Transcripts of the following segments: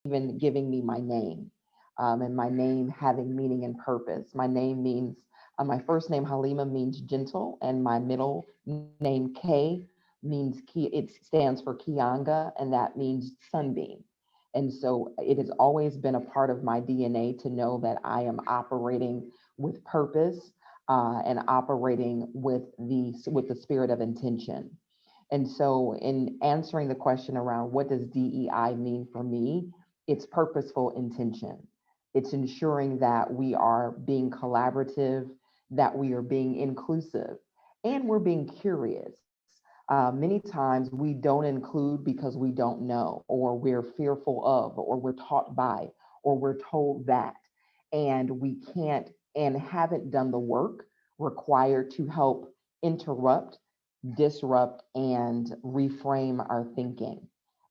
even giving me my name, and my name having meaning and purpose. My name means, my first name Halima means gentle, and my middle name K means it stands for Kianga, and that means sunbeam. And so it has always been a part of my DNA to know that I am operating with purpose, and operating with the spirit of intention. And so, in answering the question around what does DEI mean for me, it's purposeful intention. It's ensuring that we are being collaborative, that we are being inclusive, and we're being curious. Many times we don't include because we don't know, or we're fearful of, or we're taught by, or we're told that, and we can't and haven't done the work required to help interrupt, disrupt, and reframe our thinking.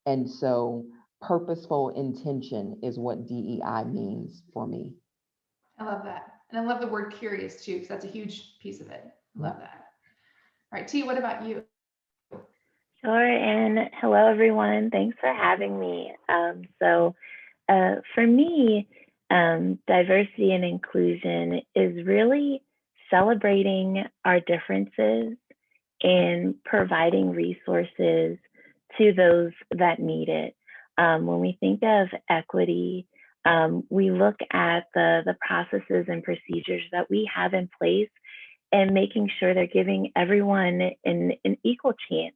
And so, purposeful intention is what DEI means for me. I love that. And I love the word curious too, because that's a huge piece of it. I love Yep. that. All right, T, what about you? Sure, and hello everyone. Thanks for having me. For me, diversity and inclusion is really celebrating our differences and providing resources to those that need it. When we think of equity, we look at the processes and procedures that we have in place and making sure they're giving everyone an equal chance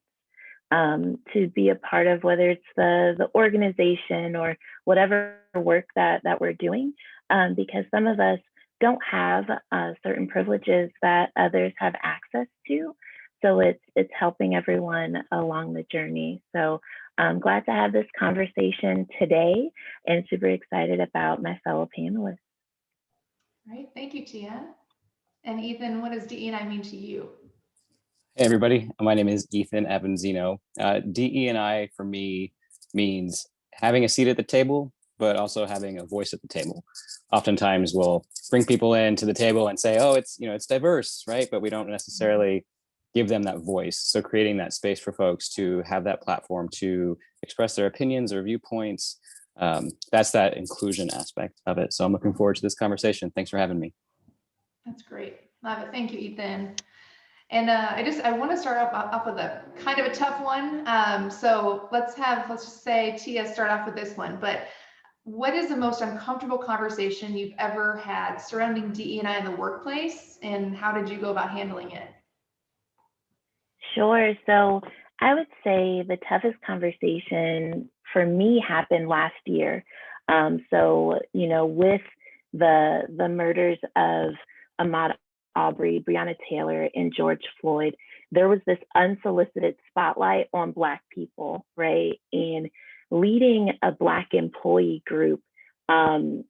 to be a part of, whether it's the organization or whatever work that we're doing, because some of us don't have certain privileges that others have access to. So it's helping everyone along the journey. So I'm glad to have this conversation today and super excited about my fellow panelists. All right, thank you, Tia. And Ethan, what does DE&I mean to you? Hey everybody, my name is Ethan Avanzino. DE&I for me means having a seat at the table, but also having a voice at the table. Oftentimes we'll bring people into the table and say, oh, it's diverse, right? But we don't necessarily give them that voice. So creating that space for folks to have that platform to express their opinions or viewpoints, that's that inclusion aspect of it. So I'm looking forward to this conversation. Thanks for having me. That's great. Love it. Thank you, Ethan. And I want to start off with a kind of a tough one. So let's just say Tia start off with this one. But what is the most uncomfortable conversation you've ever had surrounding DE&I in the workplace, and how did you go about handling it? Sure. So I would say the toughest conversation for me happened last year. With the murders of Ahmaud Arbery, Breonna Taylor, and George Floyd, there was this unsolicited spotlight on Black people, right? And leading a Black employee group, I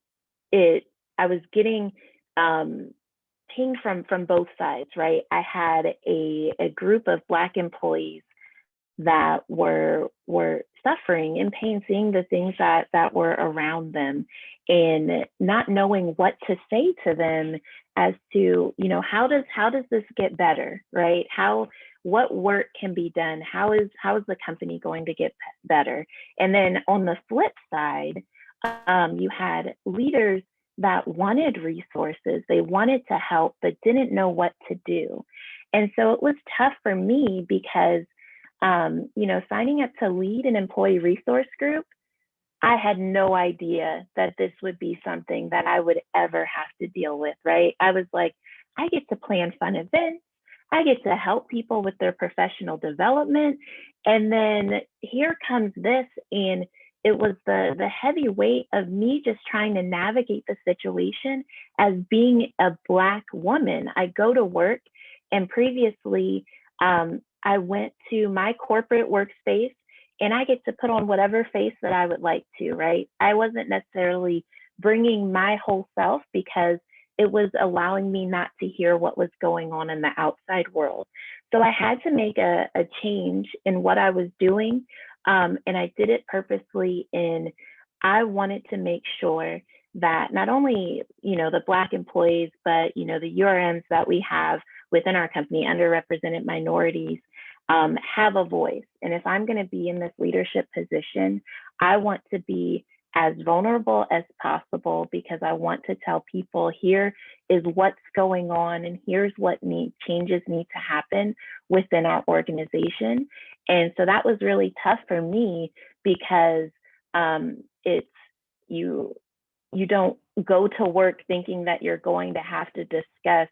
was getting pinged from both sides, right? I had a group of Black employees that were suffering in pain, seeing the things that were around them and not knowing what to say to them as to, how does this get better, right? What work can be done? How is the company going to get better? And then on the flip side, you had leaders that wanted resources, they wanted to help, but didn't know what to do. And so it was tough for me because signing up to lead an employee resource group, I had no idea that this would be something that I would ever have to deal with, right? I was like, I get to plan fun events. I get to help people with their professional development. And then here comes this, and it was the heavy weight of me just trying to navigate the situation as being a Black woman. I go to work, and previously, I went to my corporate workspace and I get to put on whatever face that I would like to, right? I wasn't necessarily bringing my whole self because it was allowing me not to hear what was going on in the outside world. So I had to make a change in what I was doing. And I did it purposely I wanted to make sure that not only, the Black employees, but, the URMs that we have within our company, underrepresented minorities, have a voice. And if I'm going to be in this leadership position, I want to be as vulnerable as possible because I want to tell people here is what's going on and here's what changes need to happen within our organization. And so that was really tough for me because it's you don't go to work thinking that you're going to have to discuss,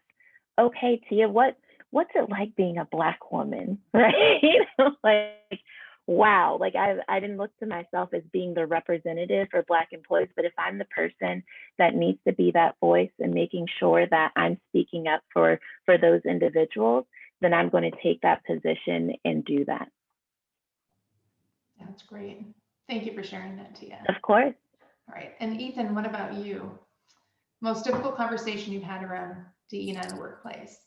okay, Tia, what's it like being a Black woman, right? Like, wow, like I didn't look to myself as being the representative for Black employees, but if I'm the person that needs to be that voice and making sure that I'm speaking up for those individuals, then I'm going to take that position and do that. That's great. Thank you for sharing that, Tia. Of course. All right. And Ethan, what about you? Most difficult conversation you've had around DE&I in the workplace?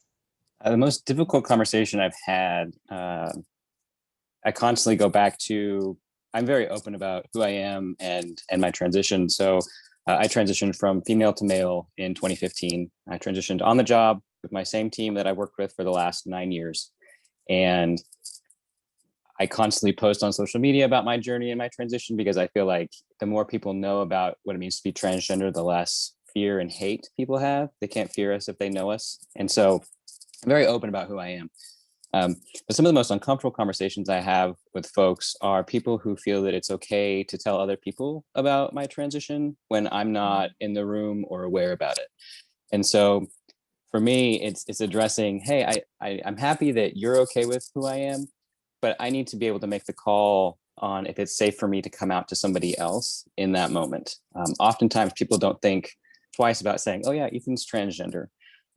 The most difficult conversation I've had, I constantly go back to, I'm very open about who I am and my transition. So I transitioned from female to male in 2015. I transitioned on the job with my same team that I worked with for the last 9 years. And I constantly post on social media about my journey and my transition because I feel like the more people know about what it means to be transgender, the less fear and hate people have. They can't fear us if they know us. And so I'm very open about who I am. But some of the most uncomfortable conversations I have with folks are people who feel that it's okay to tell other people about my transition when I'm not in the room or aware about it. And so for me, it's addressing, hey, I'm happy that you're okay with who I am, but I need to be able to make the call on if it's safe for me to come out to somebody else in that moment. Oftentimes people don't think twice about saying, oh yeah, Ethan's transgender.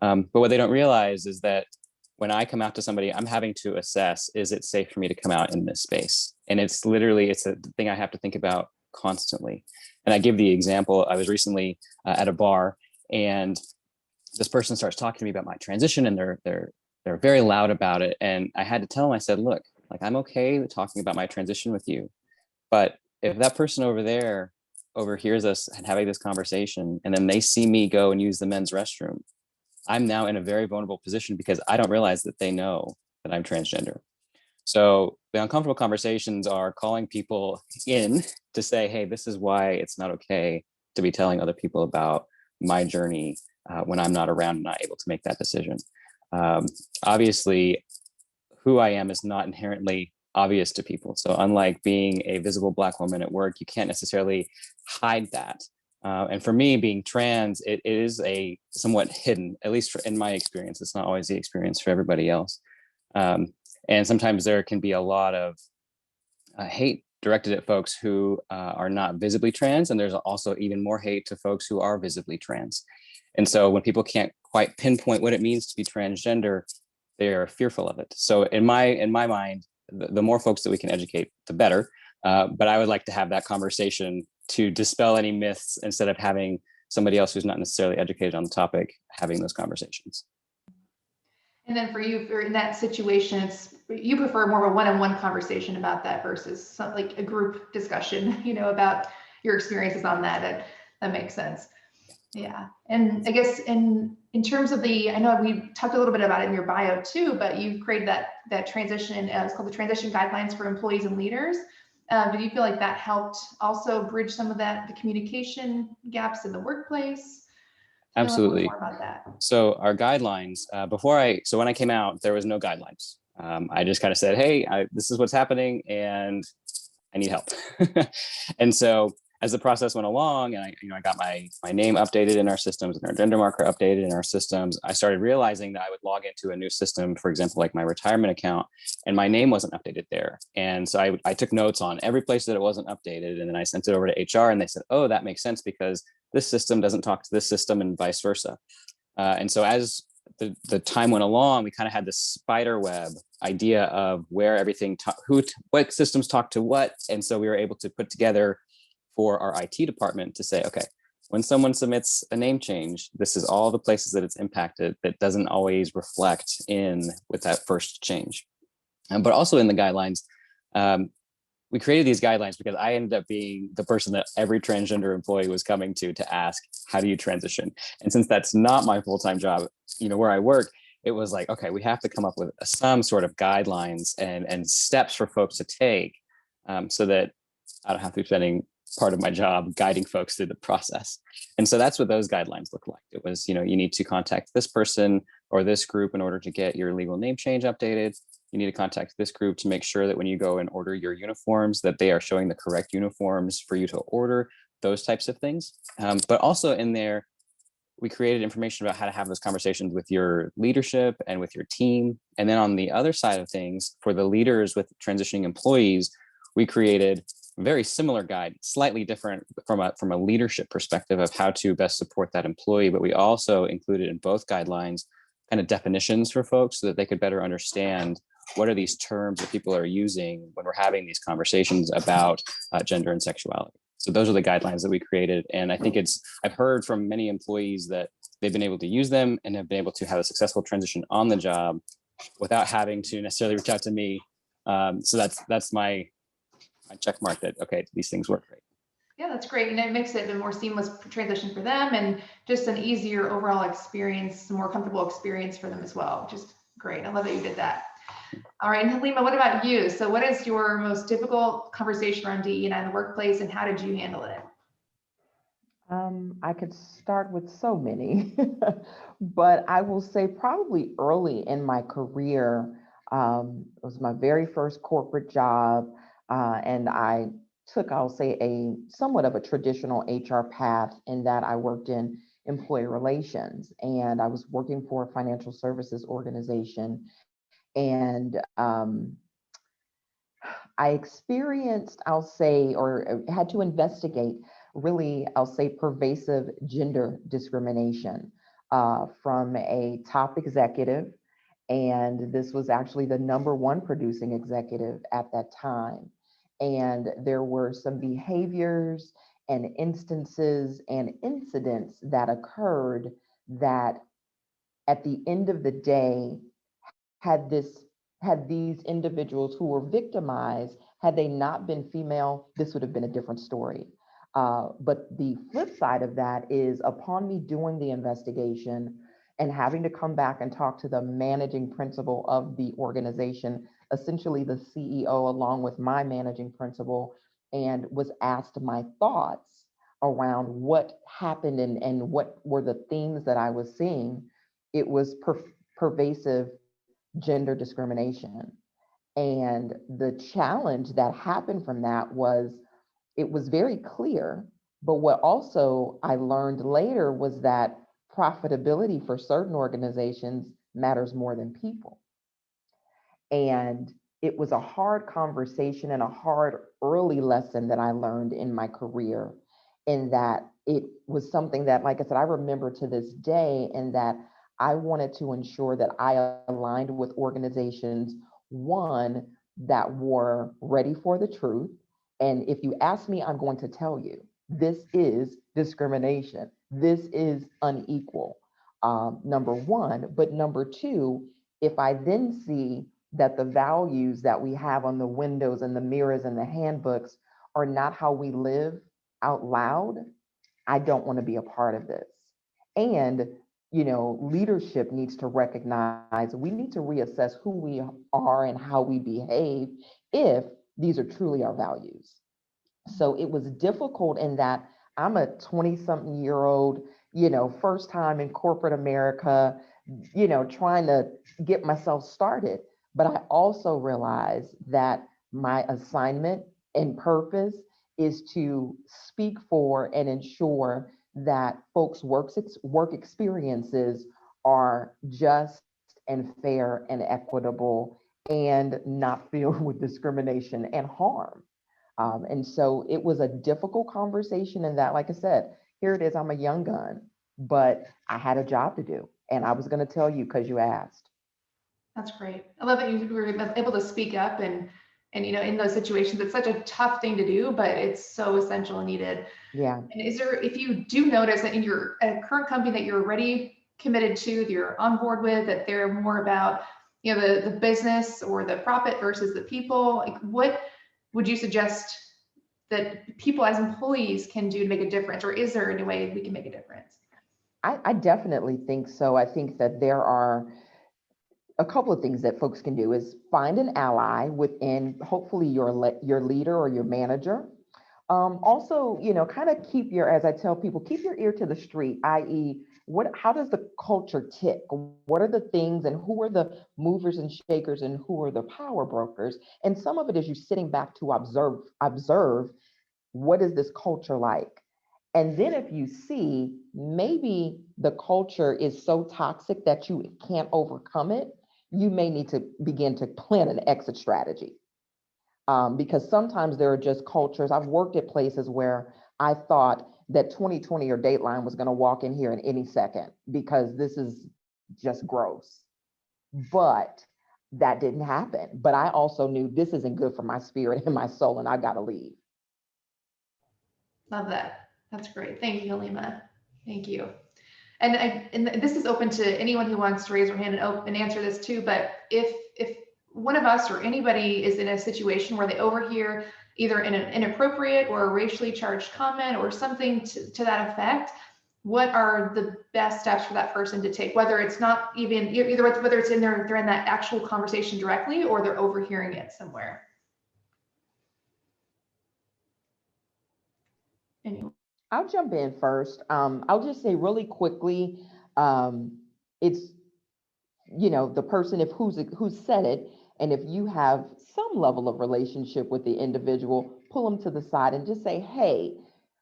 But what they don't realize is that when I come out to somebody, I'm having to assess, is it safe for me to come out in this space? And it's a thing I have to think about constantly. And I give the example, I was recently at a bar and this person starts talking to me about my transition and they're very loud about it. And I had to tell them, I said, look, like I'm okay with talking about my transition with you. But if that person over there overhears us and having this conversation, and then they see me go and use the men's restroom, I'm now in a very vulnerable position because I don't realize that they know that I'm transgender. So the uncomfortable conversations are calling people in to say, hey, this is why it's not okay to be telling other people about my journey when I'm not around and not able to make that decision. Obviously, who I am is not inherently obvious to people. So unlike being a visible Black woman at work, you can't necessarily hide that. And for me, being trans, it is a somewhat hidden, at least in my experience. It's not always the experience for everybody else. And sometimes there can be a lot of hate directed at folks who are not visibly trans. And there's also even more hate to folks who are visibly trans. And so when people can't quite pinpoint what it means to be transgender, they are fearful of it. So in my mind, the more folks that we can educate, the better. But I would like to have that conversation to dispel any myths instead of having somebody else who's not necessarily educated on the topic having those conversations. And then for you, if you're in that situation, you prefer more of a one-on-one conversation about that versus something like a group discussion, about your experiences on that. That makes sense. Yeah. And I guess in terms of I know we talked a little bit about it in your bio too, but you created that transition, it's called the Transition Guidelines for Employees and Leaders. Do you feel like that helped also bridge some of the communication gaps in the workplace? Absolutely. More about that. So our guidelines, when I came out, there was no guidelines. I just kind of said, hey, this is what's happening and I need help. And so as the process went along and I got my name updated in our systems and our gender marker updated in our systems, I started realizing that I would log into a new system, for example, like my retirement account, and my name wasn't updated there. And so I took notes on every place that it wasn't updated. And then I sent it over to HR and they said, oh, that makes sense because this system doesn't talk to this system and vice versa. And so as the time went along, we kind of had this spider web idea of where everything, what systems talk to what. And so we were able to put together for our IT department to say, okay, when someone submits a name change, this is all the places that it's impacted that doesn't always reflect in with that first change. But also in the guidelines, we created these guidelines because I ended up being the person that every transgender employee was coming to ask, how do you transition? And since that's not my full-time job, where I work, it was like, okay, we have to come up with some sort of guidelines and steps for folks to take so that I don't have to be spending part of my job, guiding folks through the process. And so that's what those guidelines look like. It was, you need to contact this person or this group in order to get your legal name change updated. You need to contact this group to make sure that when you go and order your uniforms, that they are showing the correct uniforms for you to order, those types of things. But also in there, we created information about how to have those conversations with your leadership and with your team. And then on the other side of things, for the leaders with transitioning employees, we created a very similar guide, slightly different from a leadership perspective of how to best support that employee. But we also included in both guidelines kind of definitions for folks so that they could better understand what are these terms that people are using when we're having these conversations about gender and sexuality. So those are the guidelines that we created. And I think I've heard from many employees that they've been able to use them and have been able to have a successful transition on the job without having to necessarily reach out to me. So that's my check mark that, okay, these things work great. Yeah, that's great. And it makes it a more seamless transition for them and just an easier overall experience, a more comfortable experience for them as well, which is great. I love that you did that. All right, and Halima, what about you? So what is your most difficult conversation around DE&I in the workplace, and how did you handle it? I could start with so many, but I will say probably early in my career, it was my very first corporate job, and I took, I'll say, a somewhat of a traditional HR path in that I worked in employee relations, and I was working for a financial services organization. And I experienced, I'll say, or had to investigate really, I'll say, pervasive gender discrimination from a top executive. And this was actually the #1 producing executive at that time. And there were some behaviors and instances and incidents that occurred that at the end of the day had this had these individuals who were victimized, had they not been female, this would have been a different story. But the flip side of that is upon me doing the investigation and having to come back and talk to the managing principal of the organization, essentially the CEO, along with my managing principal, and was asked my thoughts around what happened and what were the themes that I was seeing, it was pervasive gender discrimination. And the challenge that happened from that was it was very clear. But what also I learned later was that profitability for certain organizations matters more than people. And it was a hard conversation and a hard early lesson that I learned in my career, in that it was something that, like I said, I remember to this day, and that I wanted to ensure that I aligned with organizations, one, that were ready for the truth. And if you ask me, I'm going to tell you, this is discrimination. This is unequal, #1. But #2, if I then see that the values that we have on the windows and the mirrors and the handbooks are not how we live out loud, I don't want to be a part of this. And, leadership needs to recognize we need to reassess who we are and how we behave if these are truly our values. So it was difficult in that I'm a 20-something-year-old, first time in corporate America, trying to get myself started. But I also realized that my assignment and purpose is to speak for and ensure that folks' work experiences are just and fair and equitable and not filled with discrimination and harm. And so it was a difficult conversation in that, like I said, here it is, I'm a young gun, but I had a job to do. And I was going to tell you because you asked. That's great. I love that you were able to speak up and in those situations, it's such a tough thing to do, but it's so essential and needed. Yeah. And if you do notice that in your current company that you're already committed to, that you're on board with, that they're more about, the business or the profit versus the people, like what would you suggest that people as employees can do to make a difference? Or is there any way we can make a difference? I definitely think so. I think that there are a couple of things that folks can do is find an ally within hopefully your leader or your manager, Also, kind of keep your, as I tell people, keep your ear to the street, i.e., how does the culture tick? What are the things and who are the movers and shakers and who are the power brokers? And some of it is you sitting back to observe what is this culture like? And then if you see maybe the culture is so toxic that you can't overcome it, you may need to begin to plan an exit strategy. Because sometimes there are just cultures. I've worked at places where I thought that 2020 or Dateline was going to walk in here in any second because this is just gross. But that didn't happen. But I also knew this isn't good for my spirit and my soul, and I got to leave. Love that. That's great. Thank you, Halima. Thank you. And this is open to anyone who wants to raise their hand and answer this too. But if one of us or anybody is in a situation where they overhear either an inappropriate or a racially charged comment or something to that effect, what are the best steps for that person to take? Whether it's not even either whether it's they're in that actual conversation directly or they're overhearing it somewhere. Anyway. I'll jump in first. I'll just say really quickly, it's the person if who's said it, and if you have some level of relationship with the individual, pull them to the side and just say, hey,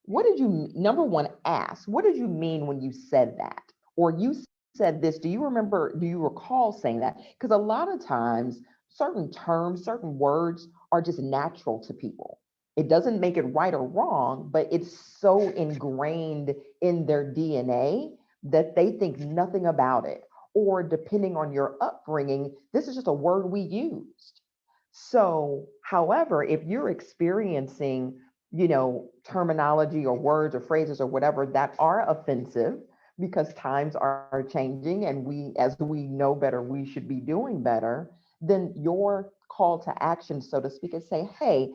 what did you, number one, ask, what did you mean when you said that? Or you said this, do you recall saying that? Because a lot of times certain terms, certain words are just natural to people. It doesn't make it right or wrong, but it's so ingrained in their DNA that they think nothing about it. Or depending on your upbringing, this is just a word we used. So, however, if you're experiencing, terminology or words or phrases or whatever that are offensive, because times are changing and as we know better, we should be doing better, then your call to action, so to speak, is say, hey,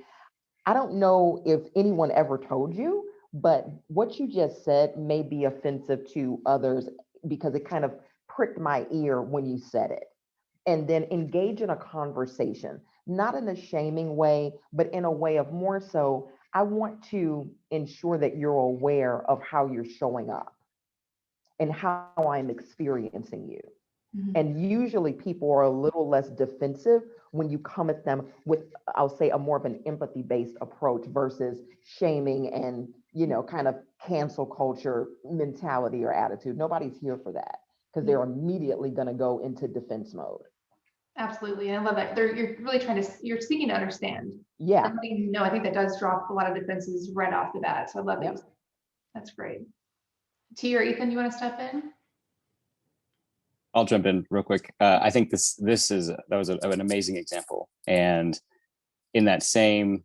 I don't know if anyone ever told you, but what you just said may be offensive to others because it kind of pricked my ear when you said it. And then engage in a conversation, not in a shaming way, but in a way of more so, I want to ensure that you're aware of how you're showing up and how I'm experiencing you. Mhm. And usually people are a little less defensive when you come at them with, I'll say, a more of an empathy-based approach versus shaming and, kind of cancel culture mentality or attitude. Nobody's here for that because they're immediately going to go into defense mode. Absolutely. And I love that. You're really you're seeking to understand. Yeah. And letting you know, I think that does drop a lot of defenses right off the bat. So I love Yep. it. That's great. T or Ethan, you want to step in? I'll jump in real quick. I think that was an amazing example, and in that same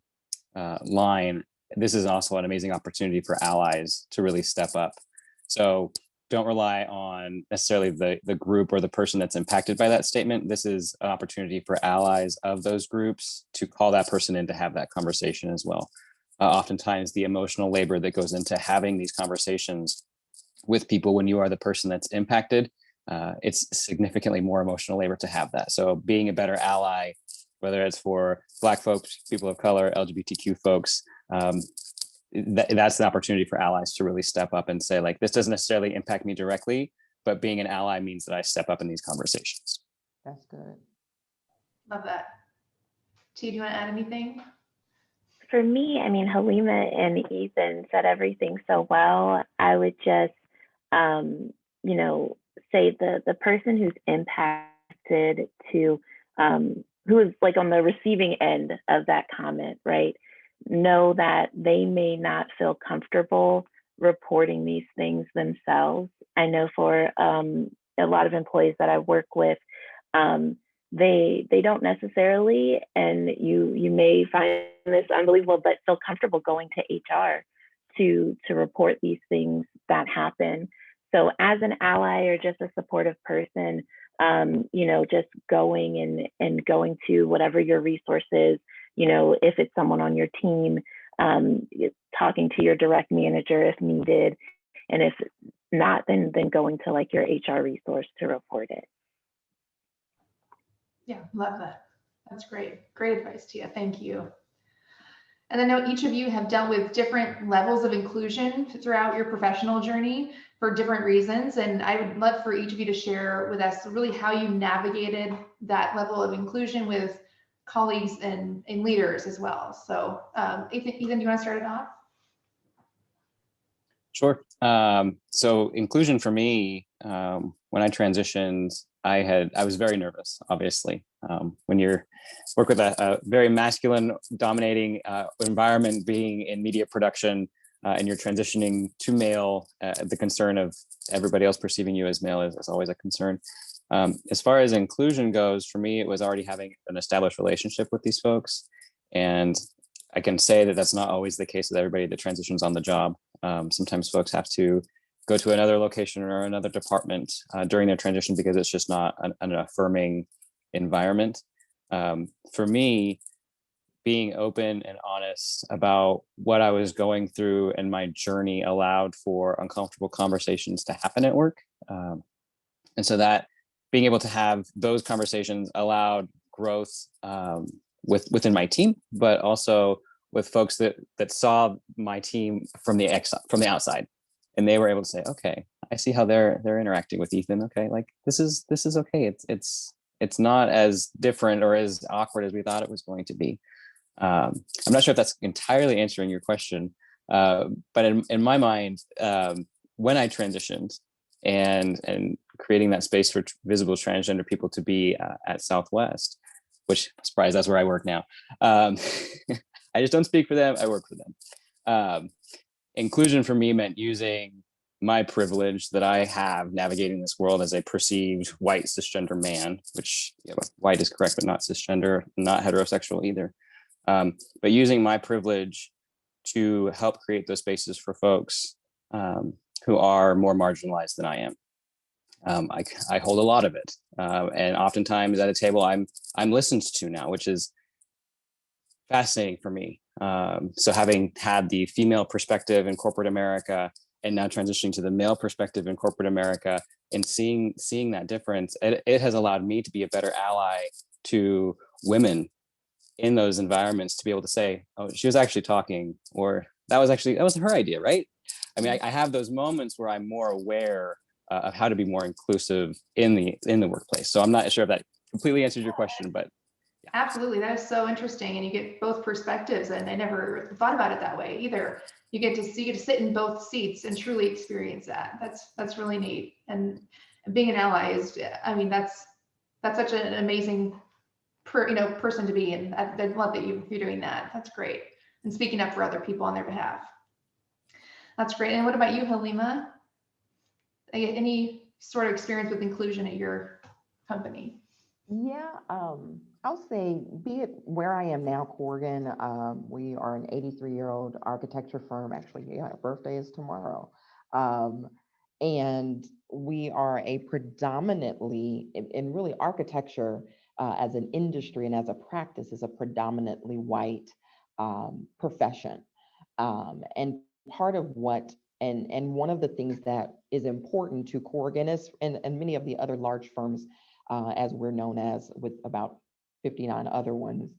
line, this is also an amazing opportunity for allies to really step up. So don't rely on necessarily the group or the person that's impacted by that statement. This is an opportunity for allies of those groups to call that person in to have that conversation as well. Oftentimes the emotional labor that goes into having these conversations with people when you are the person that's impacted, it's significantly more emotional labor to have that. So being a better ally, whether it's for Black folks, people of color, LGBTQ folks, that's the opportunity for allies to really step up and say, like, this doesn't necessarily impact me directly, but being an ally means that I step up in these conversations. That's good. Love that. T, do you want to add anything? For me, I mean, Halima and Ethan said everything so well. I would just, say the person who's impacted to, who is like on the receiving end of that comment, right? Know that they may not feel comfortable reporting these things themselves. I know for a lot of employees that I work with, they don't necessarily, and you may find this unbelievable, but feel comfortable going to HR to report these things that happen. So as an ally or just a supportive person, just going and going to whatever your resources, if it's someone on your team, talking to your direct manager if needed, and if not, then going to like your HR resource to report it. Yeah, love that. That's great. Great advice, Tia. Thank you. And I know each of you have dealt with different levels of inclusion throughout your professional journey for different reasons. And I would love for each of you to share with us really how you navigated that level of inclusion with colleagues and leaders as well. So Ethan, do you want to start it off? Sure. So inclusion for me, when I transitioned, I was very nervous, obviously. When you work with a very masculine dominating environment, being in media production, and you're transitioning to male, the concern of everybody else perceiving you as male is always a concern. As far as inclusion goes, for me, it was already having an established relationship with these folks. And I can say that that's not always the case with everybody that transitions on the job. Sometimes folks have to go to another location or another department during their transition because it's just not an affirming environment. For me, being open and honest about what I was going through and my journey allowed for uncomfortable conversations to happen at work. And so that being able to have those conversations allowed growth within my team, but also with folks that saw my team from the outside, and they were able to say, okay, I see how they're interacting with Ethan. Okay, like this is okay. It's not as different or as awkward as we thought it was going to be. I'm not sure if that's entirely answering your question, but in my mind, when I transitioned and creating that space for visible transgender people to be at Southwest, which, surprise, that's where I work now. I just don't speak for them, I work for them. Inclusion for me meant using my privilege that I have navigating this world as a perceived white cisgender man, which white is correct, but not cisgender, not heterosexual either. But using my privilege to help create those spaces for folks who are more marginalized than I am. I hold a lot of it, and oftentimes at a table I'm listened to now, which is fascinating for me. So having had the female perspective in corporate America and now transitioning to the male perspective in corporate America and seeing that difference, it has allowed me to be a better ally to women in those environments, to be able to say, oh, she was actually talking, or that was her idea, right? I mean, I have those moments where I'm more aware of how to be more inclusive in the workplace. So I'm not sure if that completely answers your question, but yeah. Absolutely, that is so interesting, and you get both perspectives, and I never thought about it that way either. You get to sit in both seats and truly experience that. That's really neat. And being an ally is, I mean, that's such an amazing person to be, and I love that you're doing that. That's great, and speaking up for other people on their behalf. That's great. And what about you, Halima? Any sort of experience with inclusion at your company? Yeah, I'll say, be it where I am now, Corgan, we are an 83-year-old architecture firm. Actually, yeah, our birthday is tomorrow. And we are a predominantly, in really architecture as an industry and as a practice, is a predominantly white profession. And part of what, and one of the things that is important to Corgan is, and many of the other large firms, as we're known as, with about 59 other ones,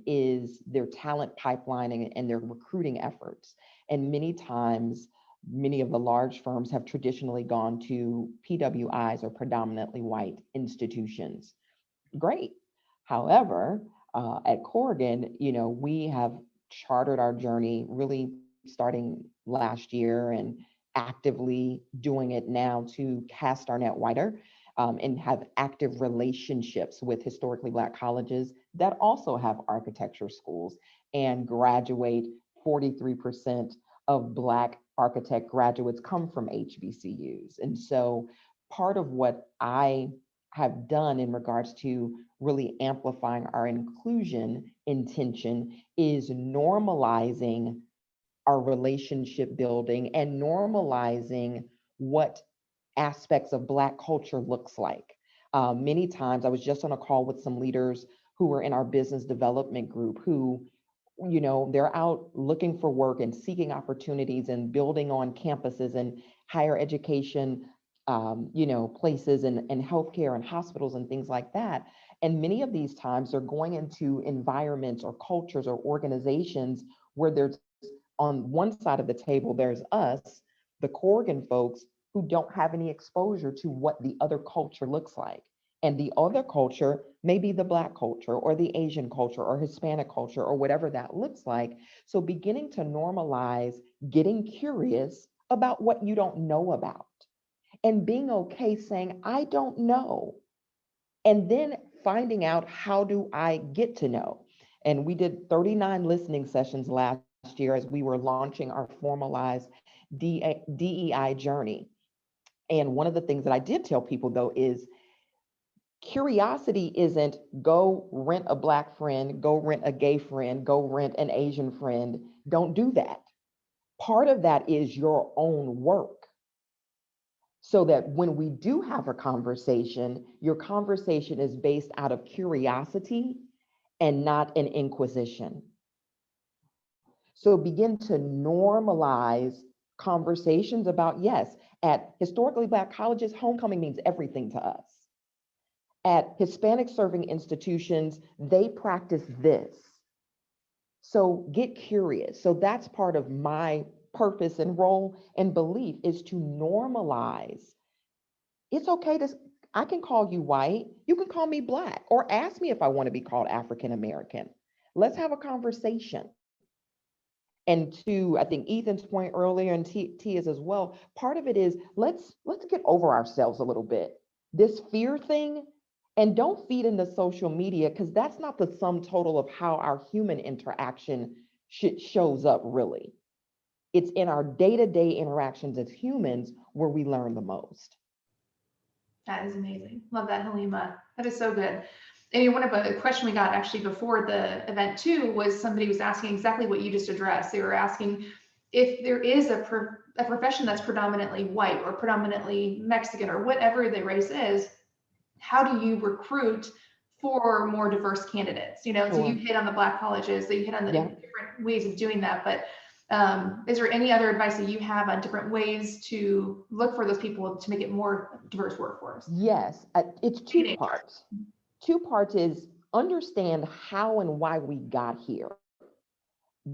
is their talent pipeline and their recruiting efforts. And many times, many of the large firms have traditionally gone to PWIs, or predominantly white institutions. Great. However, at Corrigan, we have chartered our journey really starting last year and actively doing it now to cast our net wider, and have active relationships with historically Black colleges that also have architecture schools and graduate 43% of Black architect graduates come from HBCUs. And so part of what I have done in regards to really amplifying our inclusion intention is normalizing our relationship building and normalizing what aspects of Black culture looks like. Many times, I was just on a call with some leaders who were in our business development group who, they're out looking for work and seeking opportunities and building on campuses and higher education, places and healthcare and hospitals and things like that. And many of these times they're going into environments or cultures or organizations where there's, on one side of the table, there's us, the Corrigan folks, who don't have any exposure to what the other culture looks like. And the other culture may be the Black culture or the Asian culture or Hispanic culture or whatever that looks like. So beginning to normalize getting curious about what you don't know about and being okay saying, I don't know. And then finding out, how do I get to know? And we did 39 listening sessions last year as we were launching our formalized DEI journey. And one of the things that I did tell people though is curiosity isn't go rent a Black friend, go rent a gay friend, go rent an Asian friend. Don't do that. Part of that is your own work. So that when we do have a conversation, your conversation is based out of curiosity and not an inquisition. So begin to normalize conversations about, yes, at historically Black colleges, homecoming means everything to us. At Hispanic serving institutions, they practice this. So get curious. So that's part of my purpose and role and belief, is to normalize. It's okay to, I can call you white, you can call me Black, or ask me if I want to be called African American. Let's have a conversation. And to, I think, Ethan's point earlier, and Tia's as well, part of it is let's get over ourselves a little bit. This fear thing, and don't feed into social media, because that's not the sum total of how our human interaction shows up really. It's in our day-to-day interactions as humans where we learn the most. That is amazing. Love that, Halima. That is so good. And one of a question we got actually before the event too was somebody was asking exactly what you just addressed. They were asking if there is a profession that's predominantly white or predominantly Mexican or whatever the race is, how do you recruit for more diverse candidates? You know, so you hit on the Black colleges, so you hit on the different ways of doing that, but is there any other advice that you have on different ways to look for those people to make it more diverse workforce? Yes, it's two parts. Two parts is understand how and why we got here.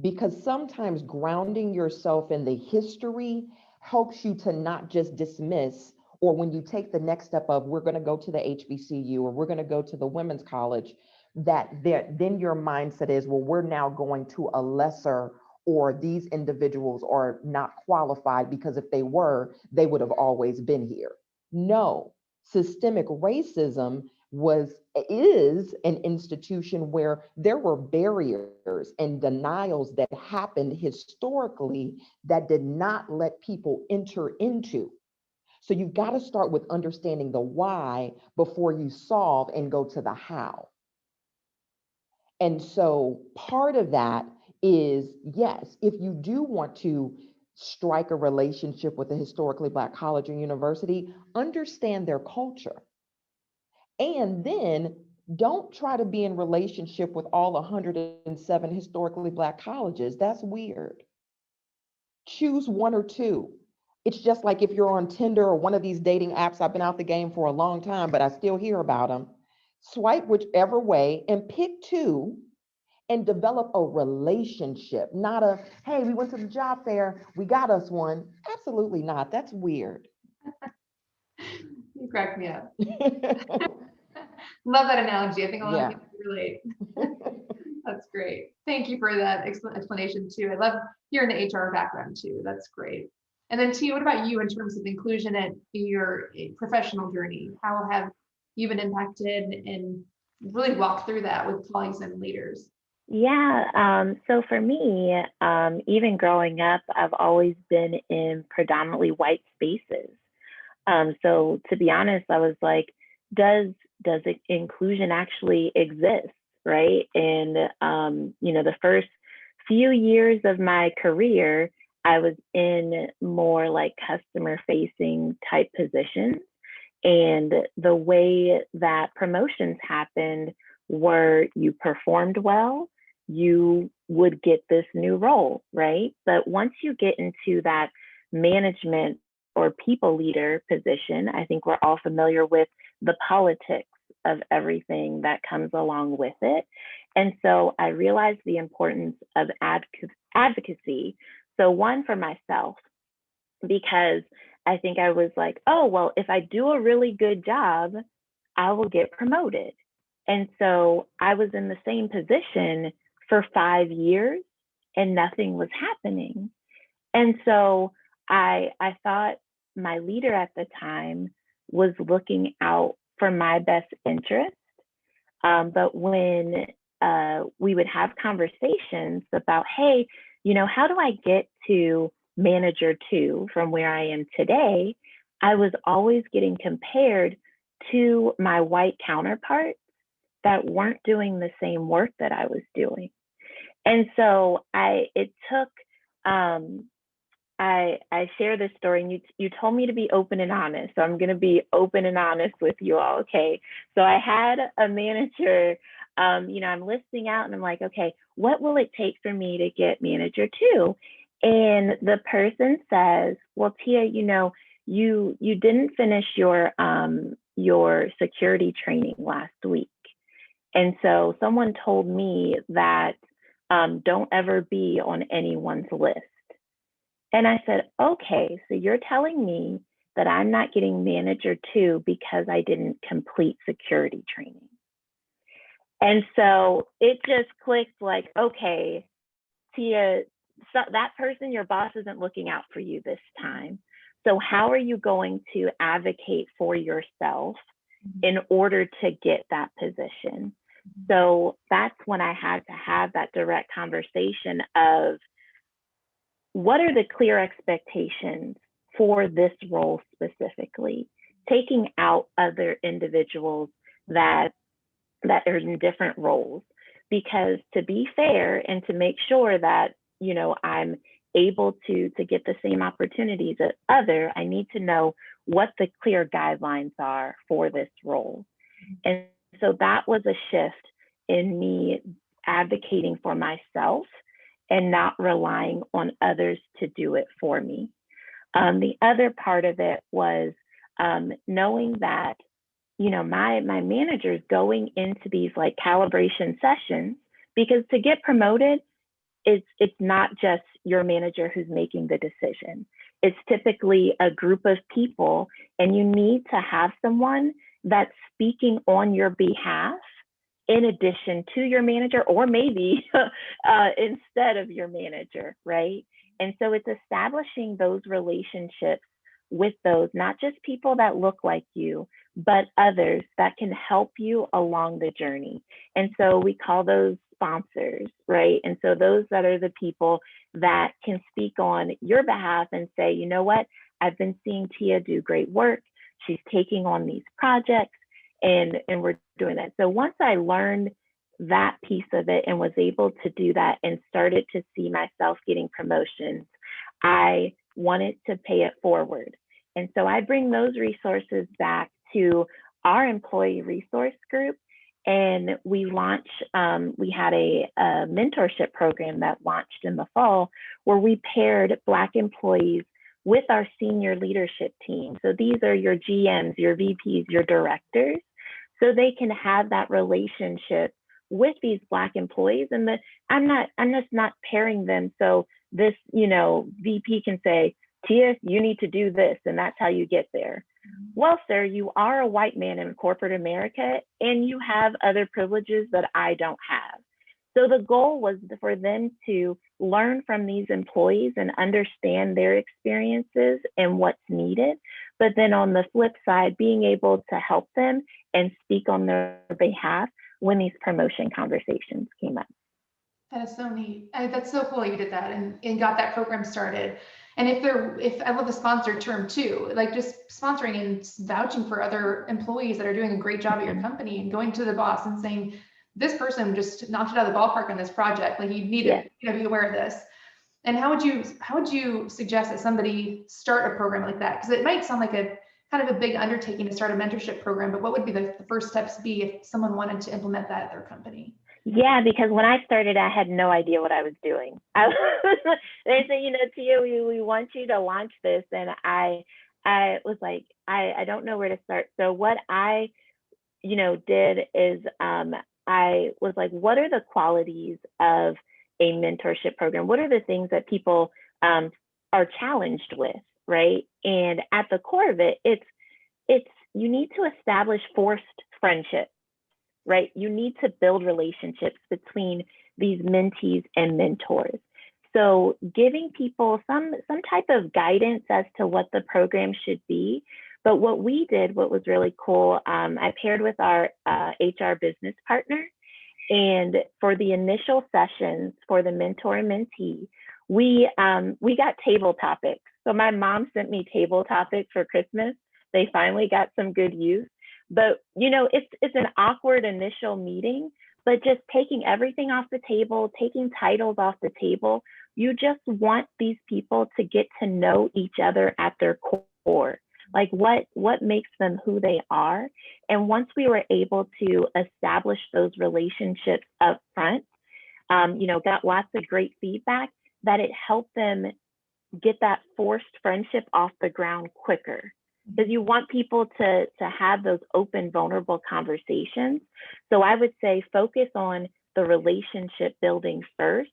Because sometimes grounding yourself in the history helps you to not just dismiss, or when you take the next step of, we're going to go to the HBCU or we're going to go to the women's college, that then your mindset is, well, we're now going to a lesser, or these individuals are not qualified because if they were, they would have always been here. No, systemic racism is an institution where there were barriers and denials that happened historically that did not let people enter into. So you've got to start with understanding the why before you solve and go to the how. And so part of that is, yes, if you do want to strike a relationship with a historically Black college or university, understand their culture. And then don't try to be in relationship with all 107 historically Black colleges. That's weird. Choose one or two. It's just like if you're on Tinder or one of these dating apps. I've been out the game for a long time, but I still hear about them. Swipe whichever way and pick two and develop a relationship, not a, hey, we went to the job fair, we got us one. Absolutely not. That's weird. You cracked me up. Love that analogy. I think a lot of people relate. That's great. Thank you for that explanation too. I love hearing the HR background too. That's great. And then Tia, what about you in terms of inclusion in your professional journey? How have you been impacted and really walked through that with colleagues and leaders? Yeah, so for me, even growing up, I've always been in predominantly white spaces. So to be honest, I was like, does inclusion actually exist, right? And the first few years of my career, I was in more like customer facing type positions. And the way that promotions happened were you performed well, you would get this new role, right? But once you get into that management or people leader position, I think we're all familiar with the politics of everything that comes along with it. And so I realized the importance of advocacy. So one, for myself, because I think I was like, oh, well, if I do a really good job, I will get promoted. And so I was in the same position for 5 years and nothing was happening. And so I thought my leader at the time was looking out for my best interest. But when we would have conversations about, hey, how do I get to manager 2 from where I am today? I was always getting compared to my white counterparts that weren't doing the same work that I was doing. And so it took, I share this story, and you told me to be open and honest. So I'm going to be open and honest with you all. Okay. So I had a manager, I'm listening out and I'm like, okay, what will it take for me to get manager 2? And the person says, well, Tia, you didn't finish your security training last week. And so someone told me that don't ever be on anyone's list. And I said, okay, so you're telling me that I'm not getting manager 2 because I didn't complete security training. And so it just clicked like, okay, Tia, so that person, your boss, isn't looking out for you this time. So how are you going to advocate for yourself in order to get that position? So that's when I had to have that direct conversation of, what are the clear expectations for this role specifically, taking out other individuals that are in different roles? Because to be fair and to make sure that, I'm able to get the same opportunities as I need to know what the clear guidelines are for this role. And so that was a shift in me advocating for myself and not relying on others to do it for me. The other part of it was knowing that, my manager's going into these like calibration sessions, because to get promoted, it's not just your manager who's making the decision. It's typically a group of people, and you need to have someone that's speaking on your behalf in addition to your manager, or maybe instead of your manager, right? And so it's establishing those relationships with those, not just people that look like you, but others that can help you along the journey. And so we call those sponsors, right? And so those that are the people that can speak on your behalf and say, you know what, I've been seeing Tia do great work. She's taking on these projects, and we're doing that. So once I learned that piece of it and was able to do that and started to see myself getting promotions, I wanted to pay it forward. And so I bring those resources back to our employee resource group. And we launched, we had a mentorship program that launched in the fall, where we paired Black employees with our senior leadership team. So these are your GMs, your VPs, your directors, so they can have that relationship with these Black employees. And I'm just not pairing them so this, VP can say, Tia, you need to do this, and that's how you get there. Well, sir, you are a white man in corporate America, and you have other privileges that I don't have. So the goal was for them to learn from these employees and understand their experiences and what's needed. But then on the flip side, being able to help them and speak on their behalf when these promotion conversations came up. That is so neat. That's so cool you did that and got that program started. And if I love the sponsor term too, like just sponsoring and vouching for other employees that are doing a great job at your company, and going to the boss and saying, this person just knocked it out of the ballpark on this project. Like, you need to be aware of this. And how would you suggest that somebody start a program like that? Because it might sound like a kind of a big undertaking to start a mentorship program, but what would be the first steps be if someone wanted to implement that at their company? Yeah, because when I started, I had no idea what I was doing. They said, Tia, we want you to launch this. And I was like, I don't know where to start. So what I did is I was like, what are the qualities of a mentorship program? What are the things that people are challenged with, right? And at the core of it, it's you need to establish forced friendships, right? You need to build relationships between these mentees and mentors. So giving people some type of guidance as to what the program should be. But what we did, what was really cool, I paired with our HR business partner. And for the initial sessions for the mentor and mentee, we got table topics. So my mom sent me table topics for Christmas. They finally got some good use. But it's an awkward initial meeting, but just taking everything off the table, taking titles off the table, you just want these people to get to know each other at their core. Like what makes them who they are. And once we were able to establish those relationships up front, got lots of great feedback that it helped them get that forced friendship off the ground quicker. Because you want people to have those open, vulnerable conversations. So I would say focus on the relationship building first,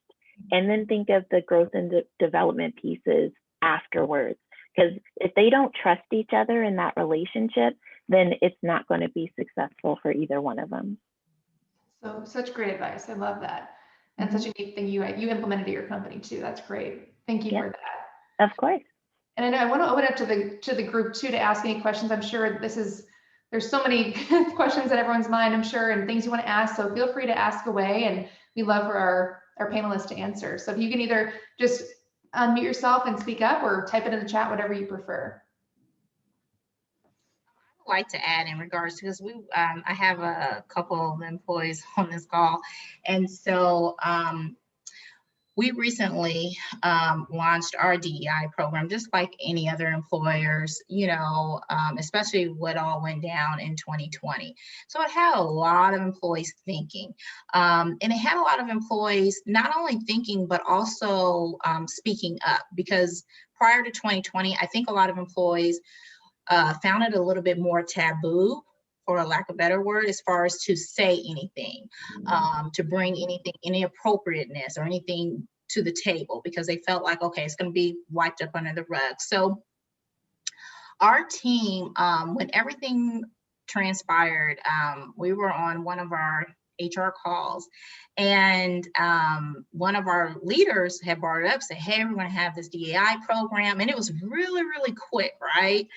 and then think of the growth and development pieces afterwards. Because if they don't trust each other in that relationship, then it's not going to be successful for either one of them. So such great advice. I love that. And such a neat thing you implemented at your company too. That's great. Thank you for that. Of course. And I know I want to open up to the group too, to ask any questions. I'm sure there's so many questions in everyone's mind, I'm sure, and things you want to ask. So feel free to ask away, and we love for our panelists to answer. So if you can either just unmute yourself and speak up, or type it in the chat, whatever you prefer. I'd like to add in regards to, because I have a couple of employees on this call, and so we recently launched our DEI program, just like any other employers, especially what all went down in 2020. So it had a lot of employees thinking, and it had a lot of employees not only thinking, but also speaking up, because prior to 2020, I think a lot of employees found it a little bit more taboo, for a lack of a better word, as far as to say anything, to bring anything, any appropriateness or anything to the table, because they felt like, okay, it's going to be wiped up under the rug. So our team, when everything transpired, we were on one of our HR calls, and one of our leaders had brought it up, said, hey, we're going to have this DEI program. And it was really, really quick, right?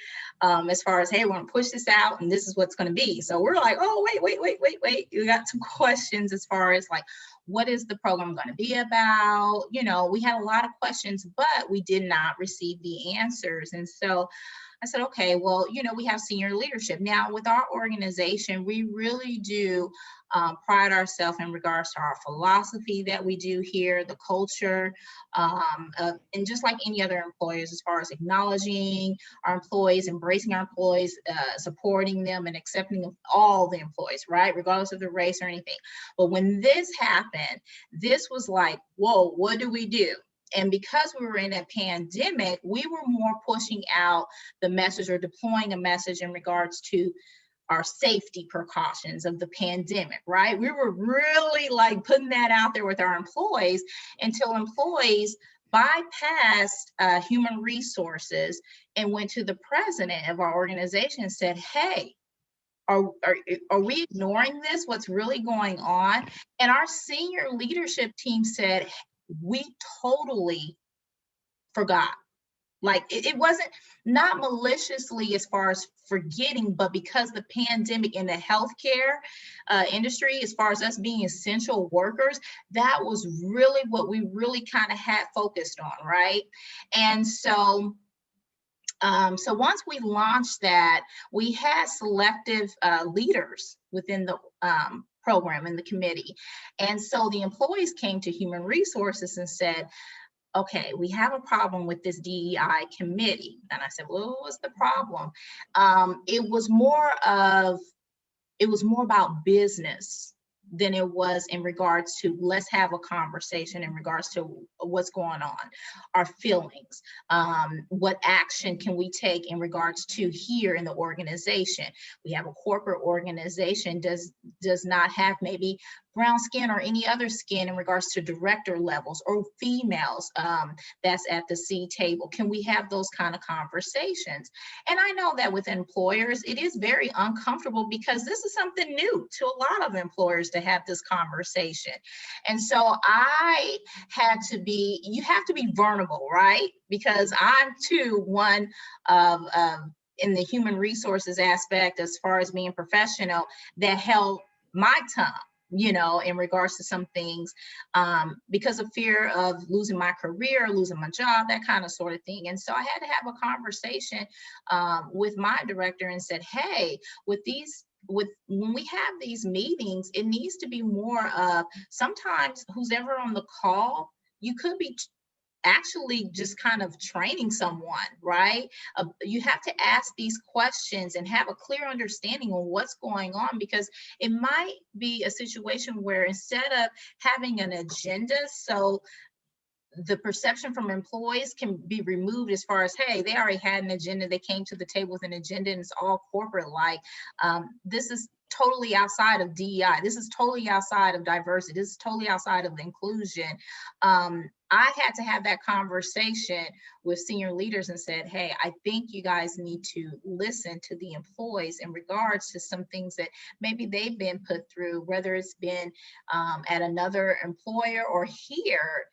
As far as, hey, we're going to push this out and this is what's going to be. So we're like, oh, wait. You got some questions as far as like, what is the program going to be about? We had a lot of questions, but we did not receive the answers. And so I said, okay, well, we have senior leadership. Now with our organization, we really do pride ourselves in regards to our philosophy that we do here, the culture, and just like any other employers, as far as acknowledging our employees, embracing our employees, supporting them and accepting all the employees, right? Regardless of the race or anything. But when this happened, this was like, whoa, what do we do? And because we were in a pandemic, we were more pushing out the message or deploying a message in regards to our safety precautions of the pandemic, right? We were really like putting that out there with our employees, until employees bypassed human resources and went to the president of our organization and said, hey, are we ignoring this? What's really going on? And our senior leadership team said, we totally forgot. Like it wasn't not maliciously as far as forgetting, but because the pandemic in the healthcare industry, as far as us being essential workers, that was really what we really kind of had focused on, right? And so so once we launched that, we had selective leaders within the program and the committee. And so the employees came to human resources and said, okay, we have a problem with this DEI committee. And I said, well, what's the problem? It was more about business than it was in regards to let's have a conversation in regards to what's going on, our feelings, what action can we take in regards to here in the organization. We have a corporate organization does not have maybe brown skin or any other skin in regards to director levels or females that's at the C table. Can we have those kind of conversations? And I know that with employers, it is very uncomfortable because this is something new to a lot of employers to have this conversation. And so I had to be, you have to be vulnerable, right? Because I'm too one of, in the human resources aspect, as far as being professional, that held my tongue, you know, in regards to some things, because of fear of losing my career, losing my job, that kind of sort of thing. And so I had to have a conversation with my director and said, hey, when we have these meetings, it needs to be more of sometimes who's ever on the call, you could be actually just kind of training someone, right? You have to ask these questions and have a clear understanding on what's going on, because it might be a situation where instead of having an agenda, so the perception from employees can be removed as far as, hey, they already had an agenda, they came to the table with an agenda and it's all corporate like. This is totally outside of DEI. This is totally outside of diversity. This is totally outside of inclusion. I had to have that conversation with senior leaders and said, hey, I think you guys need to listen to the employees in regards to some things that maybe they've been put through, whether it's been at another employer or here.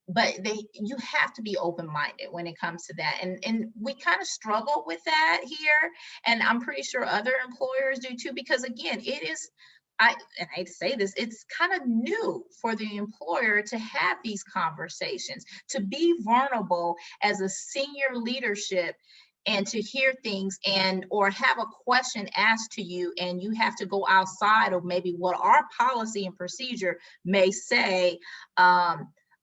But you have to be open-minded when it comes to that. And we kind of struggle with that here. And I'm pretty sure other employers do too, because again, it is, I hate to say this, it's kind of new for the employer to have these conversations, to be vulnerable as a senior leadership and to hear things and or have a question asked to you and you have to go outside of maybe what our policy and procedure may say,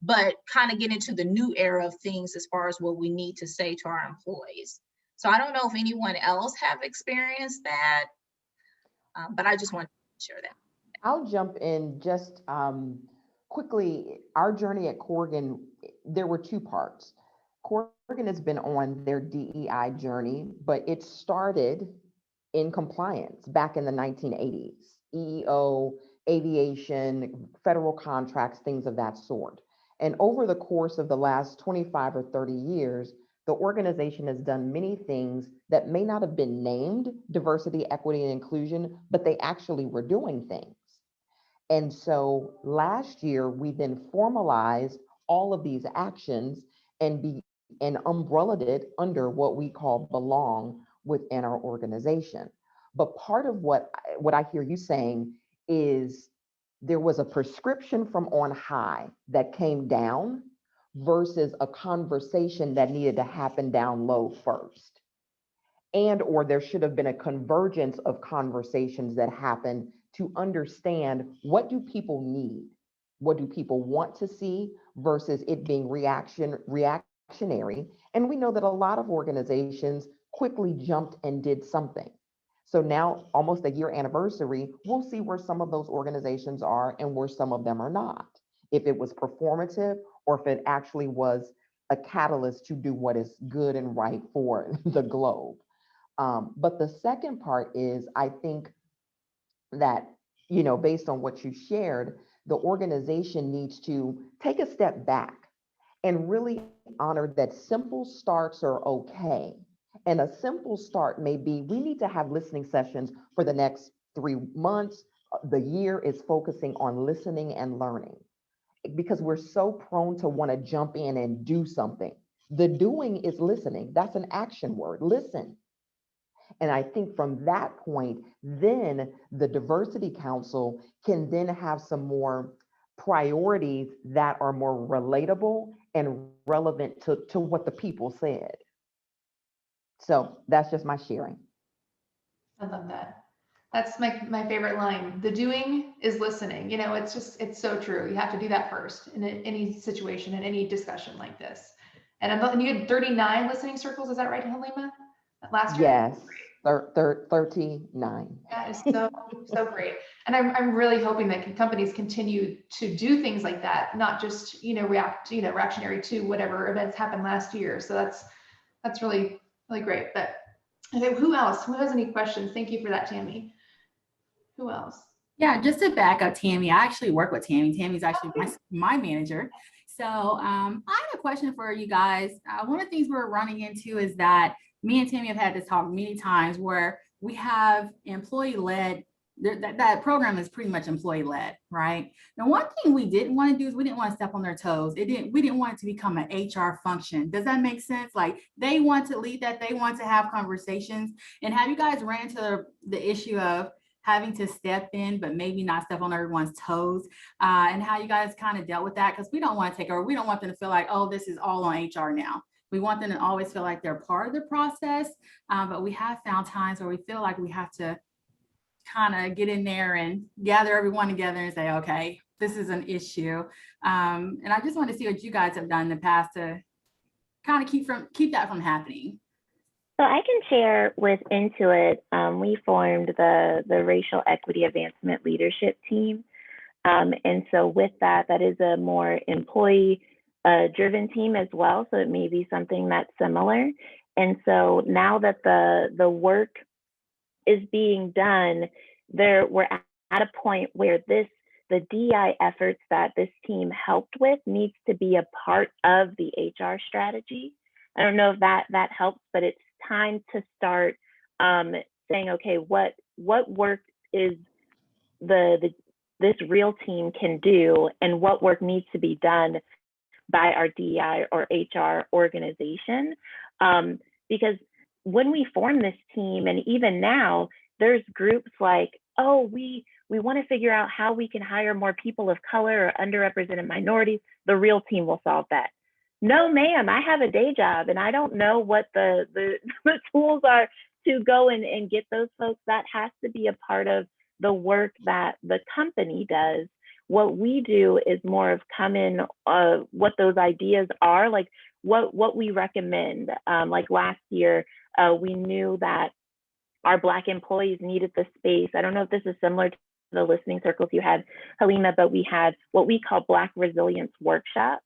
but kind of get into the new era of things as far as what we need to say to our employees. So I don't know if anyone else have experienced that, but I just want to share that. I'll jump in just quickly. Our journey at Corgan, there were two parts. Corgan has been on their DEI journey, but it started in compliance back in the 1980s, EEO, aviation, federal contracts, things of that sort. And over the course of the last 25 or 30 years, the organization has done many things that may not have been named diversity, equity, and inclusion, but they actually were doing things. And so last year, we then formalized all of these actions and umbrellaed it under what we call belong within our organization. But part of what I hear you saying is there was a prescription from on high that came down versus a conversation that needed to happen down low first. And or there should have been a convergence of conversations that happen to understand what do people need? What do people want to see versus it being reactionary? And we know that a lot of organizations quickly jumped and did something. So now, almost a year anniversary, we'll see where some of those organizations are and where some of them are not. If it was performative or if it actually was a catalyst to do what is good and right for the globe. But the second part is, I think that, you know, based on what you shared, the organization needs to take a step back and really honor that simple starts are okay. And a simple start may be, we need to have listening sessions for the next 3 months. The year is focusing on listening and learning because we're so prone to want to jump in and do something. The doing is listening. That's an action word, listen. And I think from that point, then the Diversity Council can then have some more priorities that are more relatable and relevant to what the people said. So that's just my sharing. I love that. That's my favorite line. The doing is listening. You know, it's so true. You have to do that first in any situation, in any discussion like this. And you had 39 listening circles. Is that right, Halima? Last year? Yes. 39. That is so, so great. And I'm really hoping that companies continue to do things like that, not just, reactionary to whatever events happened last year. So that's really, really great. But okay, who else? Who has any questions? Thank you for that, Tammy. Who else? Yeah, just to back up Tammy, I actually work with Tammy. Tammy's actually my manager. So I have a question for you guys. One of the things we're running into is that me and Tammy have had this talk many times where we have employee-led, that program is pretty much employee-led, right? Now, one thing we didn't want to do is we didn't want to step on their toes. We didn't want it to become an HR function. Does that make sense? Like they want to lead that, they want to have conversations. And have you guys ran into the issue of having to step in, but maybe not step on everyone's toes, and how you guys kind of dealt with that? Because we don't want to take over. We don't want them to feel like, oh, this is all on HR now. We want them to always feel like they're part of the process, but we have found times where we feel like we have to kind of get in there and gather everyone together and say, okay, this is an issue. And I just want to see what you guys have done in the past to kind of keep that from happening. So I can share with Intuit, we formed the Racial Equity Advancement Leadership Team. And so with that is a more employee driven team as well. So it may be something that's similar. And so now that the work is being done, we're at a point where the DEI efforts that this team helped with needs to be a part of the HR strategy. I don't know if that helps, but it's time to start saying, okay, what work is this real team can do, and what work needs to be done by our DEI or HR organization. Because when we form this team, and even now, there's groups like, oh, we want to figure out how we can hire more people of color or underrepresented minorities. The real team will solve that. No, ma'am, I have a day job and I don't know what the tools are to go and get those folks. That has to be a part of the work that the company does. What we do is more of come in what those ideas are, like what we recommend. Like last year, we knew that our Black employees needed the space. I don't know if this is similar to the listening circles you had, Halima, but we had what we call Black resilience workshops.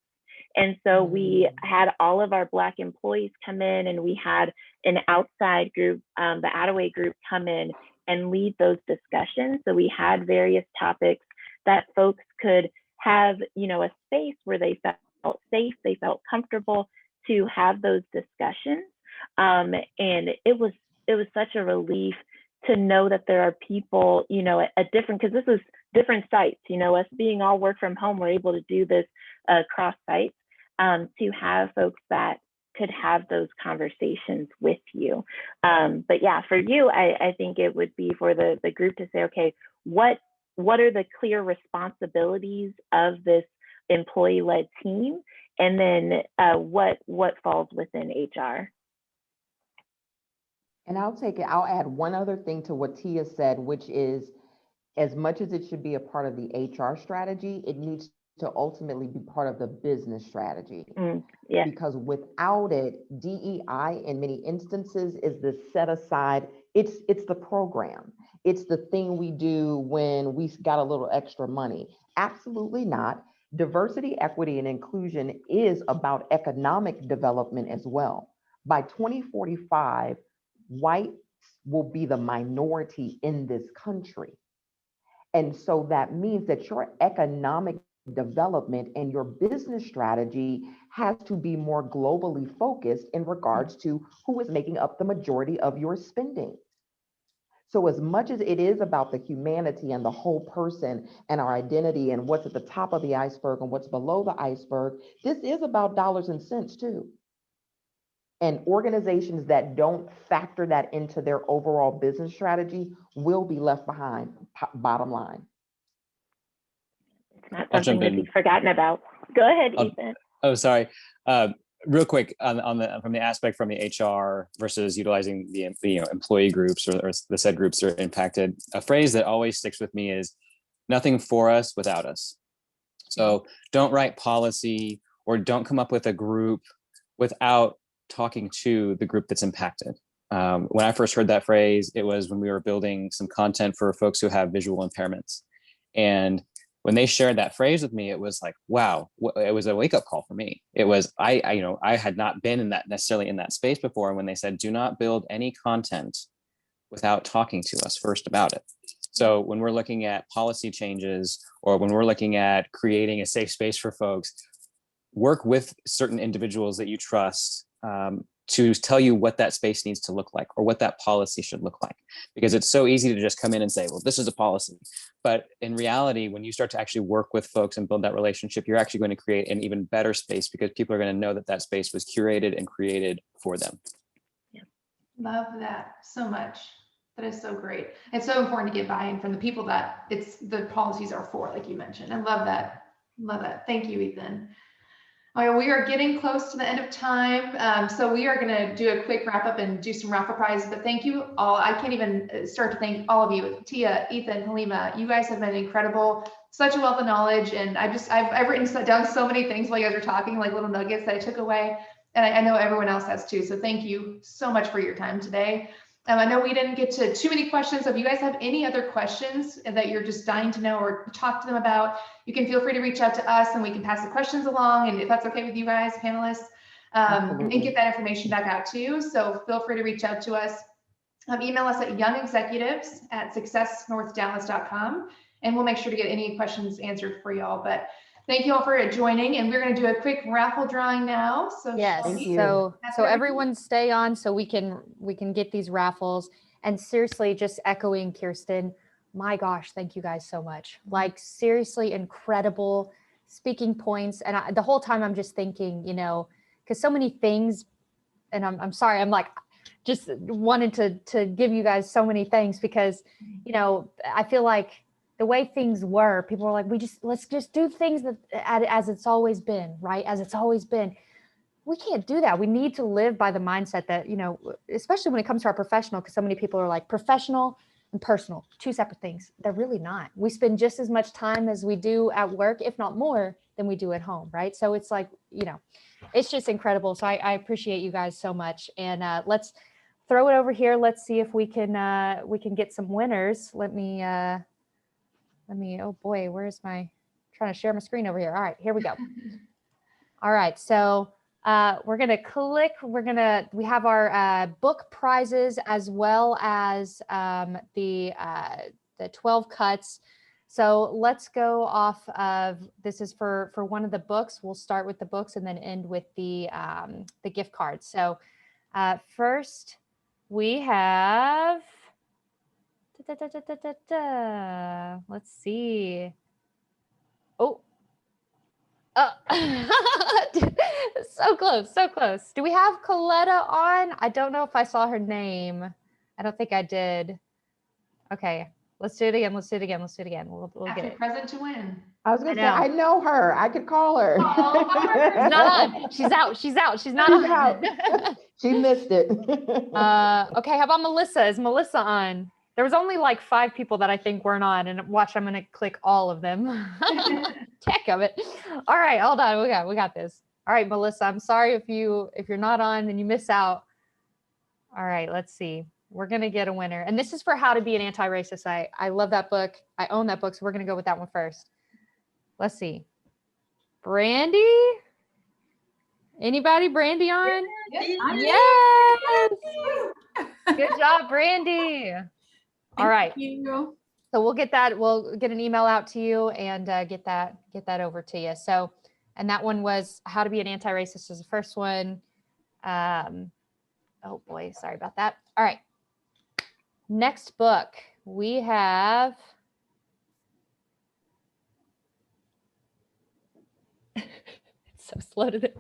And so we had all of our Black employees come in, and we had an outside group, the Attaway group, come in and lead those discussions. So we had various topics that folks could have, a space where they felt safe, they felt comfortable to have those discussions. And it was such a relief to know that there are people, at different, because this is different sites, us being all work from home, we're able to do this cross sites, to have folks that could have those conversations with you. But yeah, for you, I think it would be for the group to say, okay, what are the clear responsibilities of this employee-led team? And then what falls within HR? And I'll add one other thing to what Tia said, which is, as much as it should be a part of the HR strategy, it needs to ultimately be part of the business strategy. Yeah. Because without it, DEI in many instances is the set aside, it's the program. It's the thing we do when we got a little extra money. Absolutely not. Diversity, equity, and inclusion is about economic development as well. By 2045, whites will be the minority in this country. And so that means that your economic development and your business strategy has to be more globally focused in regards to who is making up the majority of your spending. So as much as it is about the humanity and the whole person and our identity and what's at the top of the iceberg and what's below the iceberg, this is about dollars and cents too. And organizations that don't factor that into their overall business strategy will be left behind, bottom line. It's not something to be forgotten about. Go ahead, Ethan. Oh, sorry. Real quick from the aspect from the HR versus utilizing the employee groups or the said groups that are impacted. A phrase that always sticks with me is nothing for us without us. So don't write policy or don't come up with a group without talking to the group that's impacted. When I first heard that phrase, it was when we were building some content for folks who have visual impairments. And when they shared that phrase with me, it was like, wow, it was a wake up call for me. It was, I had not been in that necessarily in that space before. And when they said, do not build any content without talking to us first about it. So when we're looking at policy changes, or when we're looking at creating a safe space for folks, work with certain individuals that you trust to tell you what that space needs to look like or what that policy should look like. Because it's so easy to just come in and say, well, this is a policy. But in reality, when you start to actually work with folks and build that relationship, you're actually going to create an even better space because people are going to know that that space was curated and created for them. Love that so much. That is so great. It's so important to get buy-in from the people that the policies are for, like you mentioned. I love that. Love that. Thank you, Ethan. All right, we are getting close to the end of time. So we are going to do a quick wrap up and do some raffle prizes, but thank you all. I can't even start to thank all of you. Tia, Ethan, Halima, you guys have been incredible. Such a wealth of knowledge. And I've written down so many things while you guys were talking, like little nuggets that I took away. And I know everyone else has too. So thank you so much for your time today. I know we didn't get to too many questions. So if you guys have any other questions that you're just dying to know or talk to them about, you can feel free to reach out to us and we can pass the questions along. And if that's okay with you guys, panelists, and get that information back out to you. So feel free to reach out to us. Email us at youngexecutives@successnorthdallas.com, and we'll make sure to get any questions answered for y'all. But thank you all for joining, and we're going to do a quick raffle drawing now. So Yes, Shelby, so that's so everything. everyone stay on so we can get these raffles. And seriously, just echoing Kirsten, my gosh, thank you guys so much. Like seriously incredible speaking points. And the whole time I'm just thinking, you know, because so many things, and I'm sorry, I'm like just wanted to give you guys so many thanks because, you know, I feel like the way things were, people were like, let's just do things that as it's always been, right? As it's always been. We can't do that. We need to live by the mindset that, you know, especially when it comes to our professional, because so many people are like professional and personal, two separate things. They're really not. We spend just as much time as we do at work, if not more than we do at home, right? So it's like, you know, it's just incredible. So I appreciate you guys so much. And let's throw it over here. Let's see if we can get some winners. Let me, oh boy, where's trying to share my screen over here. All right, here we go. All right, so we're gonna click, we have our book prizes as well as the 12 cuts. So let's go off of, this is for one of the books. We'll start with the books and then end with the gift cards. So first we have, let's see. Oh, so close, so close. Do we have Coletta on? I don't know if I saw her name. I don't think I did. Okay, let's do it again. Let's do it again. Let's do it again. We'll get Active it. present to win. I was gonna say, I know her. I could call her. She's not on. She's out. She's out. She's not She's on. out. She missed it. Okay, how about Melissa? Is Melissa on? There was only like 5 people that I think weren't on, and watch, I'm gonna click all of them. Check of it. All right, hold on. We got this. All right, Melissa, I'm sorry if you're not on and you miss out. All right, let's see. We're gonna get a winner. And this is for How to Be an Anti-Racist. I love that book. I own that book, so we're gonna go with that one first. Let's see. Brandy? Anybody? Brandy on? Yes. Yes. Good job, Brandy. All right. Thank you. So we'll get that. We'll get an email out to you and get that over to you. So, and that one was How to Be an Anti-Racist is the first one. Oh boy, sorry about that. All right. Next book we have. It's so slow to. Okay.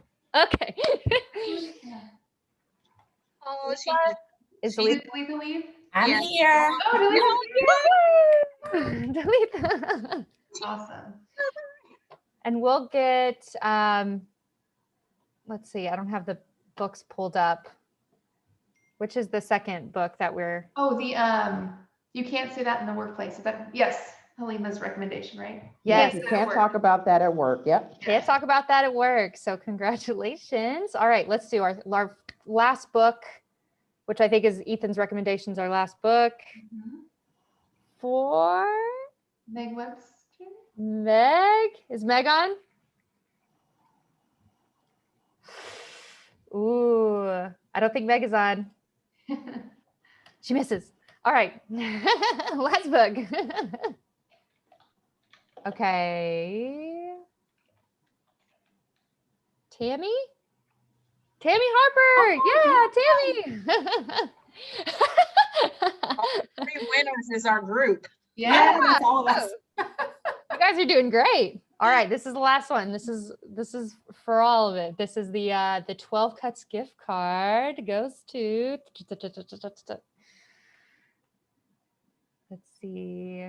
Oh, Is Did Delete? Letha leave? I'm Yeah. here. Oh, Delete. awesome. And we'll get, let's see, I don't have the books pulled up. Which is the second book that we're. Oh, you can't say that in the workplace. Is that, yes, Helena's recommendation, right? Yes. You can't talk about that at work. Yep. Can't talk about that at work. So congratulations. All right, let's do our last book. which I think is Ethan's recommendations, our last book. Mhm. For Meg Webster. Meg. Is Meg on? Ooh, I don't think Meg is on. She misses. All right. Last book. Okay. Tammy? Tammy Harper. Yeah, Tammy. Three winners is our group. Yeah, that's all of us. You guys are doing great. All right, this is the last one. This is for all of it. This is the 12 Cuts gift card goes to. Let's see.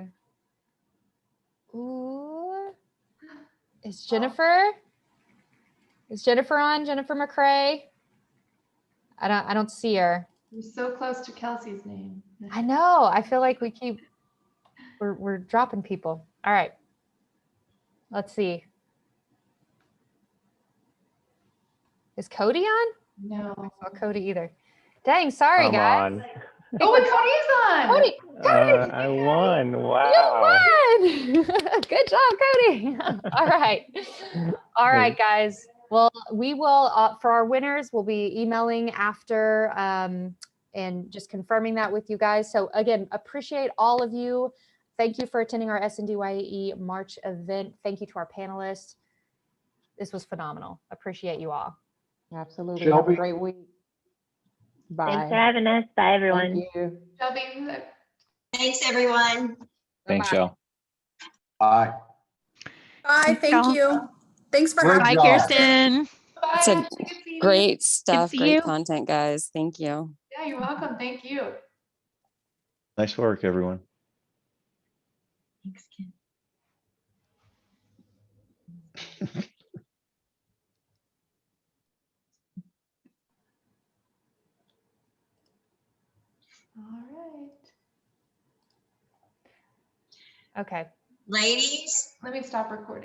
Ooh, is Jennifer? Is Jennifer on? Jennifer McCrae? I don't see her. You're so close to Kelsey's name. I know. I feel like we're dropping people. All right. Let's see. Is Cody on? No. I saw Cody either. Dang, sorry I'm guys. on. Oh, and Cody's on. Cody, I won. Wow. you won. Good job, Cody. All right. All right, guys. Well, we will, for our winners, we'll be emailing after and just confirming that with you guys. So again, appreciate all of you. Thank you for attending our SNDYE March event. Thank you to our panelists. This was phenomenal. Appreciate you all. Absolutely. Have a Shelby? great week. Bye. Thanks for having us. Bye, everyone. Thank you. Shelby, Thanks, everyone. Thanks, Bye-bye. Joe. Bye. Bye, thank you. Thanks for Good having job. me. Kirsten. bye. It's a Good seeing you. Great stuff, see great you. content, guys. Thank you. Yeah, you're welcome. Thank you. Nice work, everyone. Thanks, Kim. All right. Okay. Ladies. Let me stop recording.